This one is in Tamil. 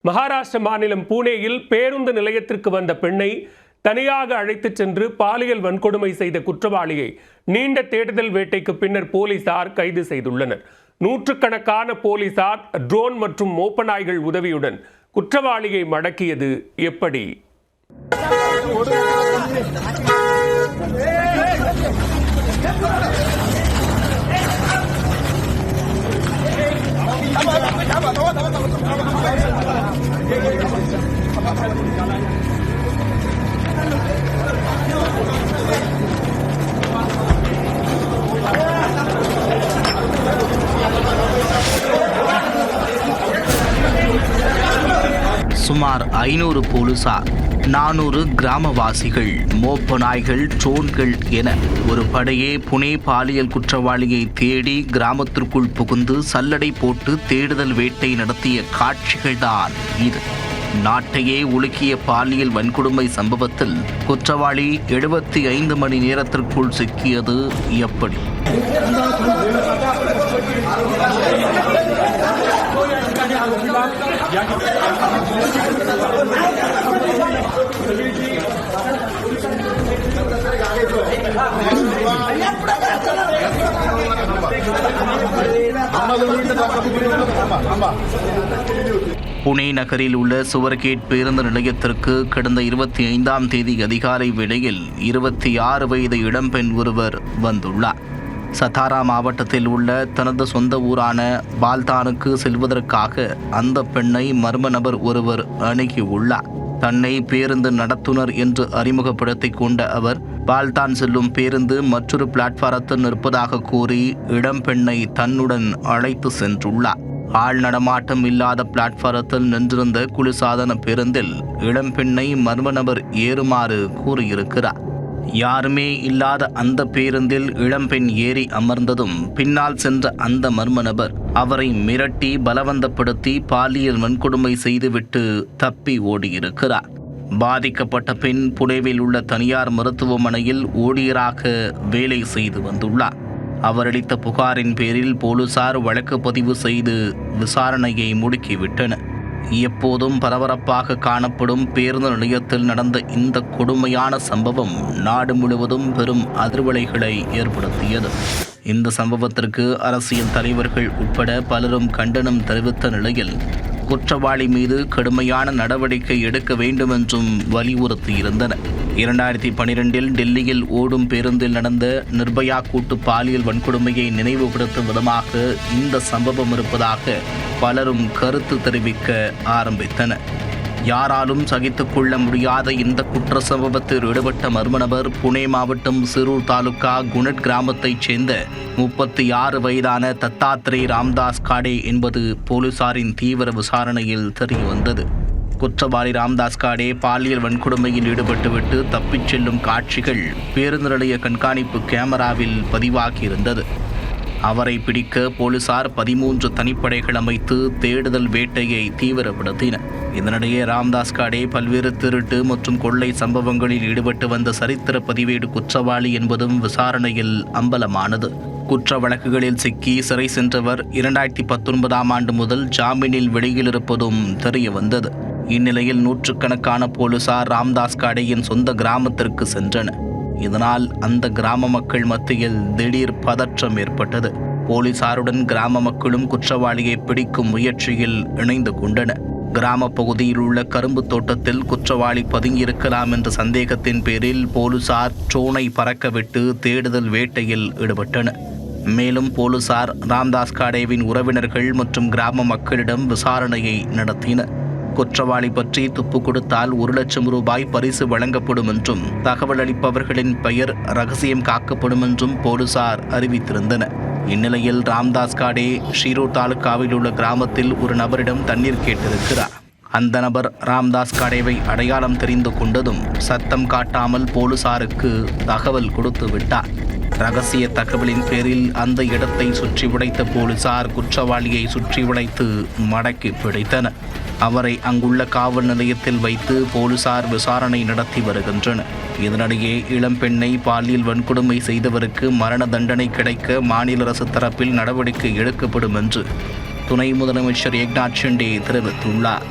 மகாராஷ்டிர மாநிலம் பூனேயில் பேருந்து நிலையத்திற்கு வந்த பெண்ணை தனியாக அழைத்துச் சென்று பாலியல் வன்கொடுமை செய்த குற்றவாளியை நீண்ட தேடுதல் வேட்டைக்கு பின்னர் போலீசார் கைது செய்துள்ளனர். நூற்றுக்கணக்கான போலீசார் ட்ரோன் மற்றும் மோப்ப நாய்கள் உதவியுடன் குற்றவாளியை மடக்கியது எப்படி? சுமார் 500 போலீசார், 400 கிராமவாசிகள், மோப்ப நாய்கள், ட்ரோன்கள் என ஒரு படையே புனே பாலியல் குற்றவாளியை தேடி கிராமத்திற்குள் புகுந்து சல்லடை போட்டு தேடுதல் வேட்டை நடத்திய காட்சிகள்தான் இது. நாட்டையே உலுக்கிய பாலியல் வன்கொடுமை சம்பவத்தில் குற்றவாளி 75 மணி நேரத்திற்குள் சிக்கியது எப்படி? புனே நகரில் உள்ள சுவர்கேட் பேருந்து நிலையத்திற்கு கடந்த 25ஆம் தேதி அதிகாலை வேளையில் 26 வயது இளம்பெண் ஒருவர் வந்துள்ளார். சதாரா மாவட்டத்தில் உள்ள தனது சொந்த ஊரான பால்தானுக்கு செல்வதற்காக அந்த பெண்ணை மர்ம நபர் ஒருவர் அணுகியுள்ளார். தன்னை பேருந்து நடத்துனர் என்று அறிமுகப்படுத்திக் கொண்ட அவர் பால்தான் செல்லும் பேருந்து மற்றொரு பிளாட்பாரத்தில் நிற்பதாக கூறி இளம்பெண்ணை தன்னுடன் அழைத்து சென்றுள்ளார். ஆள் நடமாட்டம் இல்லாத பிளாட்பாரத்தில் நின்றிருந்த குளிர்சாதன பேருந்தில் இளம்பெண்ணை மர்ம நபர் ஏறுமாறு கூறியிருக்கிறார். யாருமே இல்லாத அந்த பேருந்தில் இளம்பெண் ஏறி அமர்ந்ததும் பின்னால் சென்ற அந்த மர்ம நபர் அவரை மிரட்டி பலவந்தப்படுத்தி பாலியல் வன்கொடுமை செய்துவிட்டு தப்பி ஓடியிருக்கிறார். பாதிக்கப்பட்ட பெண் புனேவில் உள்ள தனியார் மருத்துவமனையில் ஊழியராக வேலை செய்து வந்துள்ளார். அவர் அளித்த புகாரின் பேரில் போலீசார் வழக்கு பதிவு செய்து விசாரணையை முடுக்கிவிட்டனர். எப்போதும் பரபரப்பாக காணப்படும் பேருந்து நிலையத்தில் நடந்த இந்த கொடுமையான சம்பவம் நாடு முழுவதும் பெரும் அதிர்வலைகளை ஏற்படுத்தியது. இந்த சம்பவத்திற்கு அரசியல் தலைவர்கள் உட்பட பலரும் கண்டனம் தெரிவித்த நிலையில் குற்றவாளி மீது கடுமையான நடவடிக்கை எடுக்க வேண்டும் என்றும் வலியுறுத்தியிருந்தனர். 2012 டெல்லியில் ஓடும் பேருந்தில் நடந்த நிர்பயா கூட்டு பாலியல் வன்கொடுமையை நினைவுபடுத்தும் விதமாக இந்த சம்பவம் இருப்பதாக பலரும் கருத்து தெரிவிக்க ஆரம்பித்தனர். யாராலும் சகித்துக் கொள்ள முடியாத இந்த குற்ற சம்பவத்தில் ஈடுபட்ட மர்ம நபர் புனே மாவட்டம் சிரூர் தாலுகா குணட் கிராமத்தைச் சேர்ந்த 36 வயதான தத்தாத்ரே ராம்தாஸ் காடே என்பது போலீசாரின் தீவிர விசாரணையில் தெரியவந்தது. குற்றவாளி ராம்தாஸ் காடே பாலியல் வன்கொடுமையில் ஈடுபட்டுவிட்டு தப்பிச் செல்லும் காட்சிகள் பேருந்து நிலைய கண்காணிப்பு கேமராவில் பதிவாகியிருந்தது. அவரை பிடிக்க போலீசார் 13 தனிப்படைகள் அமைத்து தேடுதல் வேட்டையை தீவிரப்படுத்தினர். இதனிடையே ராம்தாஸ் காடே பல்வேறு திருட்டு மற்றும் கொள்ளை சம்பவங்களில் ஈடுபட்டு வந்த சரித்திர பதிவேடு குற்றவாளி என்பதும் விசாரணையில் அம்பலமானது. குற்ற வழக்குகளில் சிக்கி சிறை சென்றவர் 2019ஆம் ஆண்டு முதல் ஜாமீனில் வெளியில் இருப்பதும் தெரிய வந்தது. இந்நிலையில் நூற்றுக்கணக்கான போலீசார் ராம்தாஸ் காடேயின் சொந்த கிராமத்திற்கு சென்றனர். இதனால் அந்த கிராம மக்கள் மத்தியில் திடீர் பதற்றம் ஏற்பட்டது. போலீசாருடன் கிராம மக்களும் குற்றவாளியை பிடிக்கும் முயற்சியில் இணைந்து கொண்டனர். கிராம பகுதியில் உள்ள கரும்பு தோட்டத்தில் குற்றவாளி பதுங்கியிருக்கலாம் என்ற சந்தேகத்தின் பேரில் போலீசார் ட்ரோனை பறக்கவிட்டு தேடுதல் வேட்டையில் ஈடுபட்டனர். மேலும் போலீசார் ராம்தாஸ் காடேவின் உறவினர்கள் மற்றும் கிராம மக்களிடம் விசாரணையை நடத்தினர். குற்றவாளி பற்றி துப்பு கொடுத்தால் 1 லட்சம் ரூபாய் பரிசு வழங்கப்படும் என்றும் தகவல் அளிப்பவர்களின் பெயர் ரகசியம் காக்கப்படும் என்றும் போலீசார் அறிவித்திருந்தனர். இந்நிலையில் ராம்தாஸ் காடே ஷீரூர் தாலுகாவில் உள்ள கிராமத்தில் ஒரு நபரிடம் தண்ணீர் கேட்டிருக்கிறார். அந்த நபர் ராம்தாஸ் காடேவை அடையாளம் தெரிந்து கொண்டதும் சத்தம் காட்டாமல் போலீசாருக்கு தகவல் கொடுத்து விட்டார். ரகசிய தகவலின் பேரில் அந்த இடத்தை சுற்றி உடைத்த போலீசார் குற்றவாளியை சுற்றி உடைத்து மடக்கி பிடித்தனர். அவரை அங்குள்ள காவல் நிலையத்தில் வைத்து போலீசார் விசாரணை நடத்தி வருகின்றனர். இதனிடையே இளம்பெண்ணை பாலியல் வன்கொடுமை செய்தவருக்கு மரண தண்டனை கிடைக்க மாநில அரசு தரப்பில் நடவடிக்கை எடுக்கப்படும் என்று துணை முதலமைச்சர் ஏக்நாத் ஷிண்டே தெரிவித்துள்ளார்.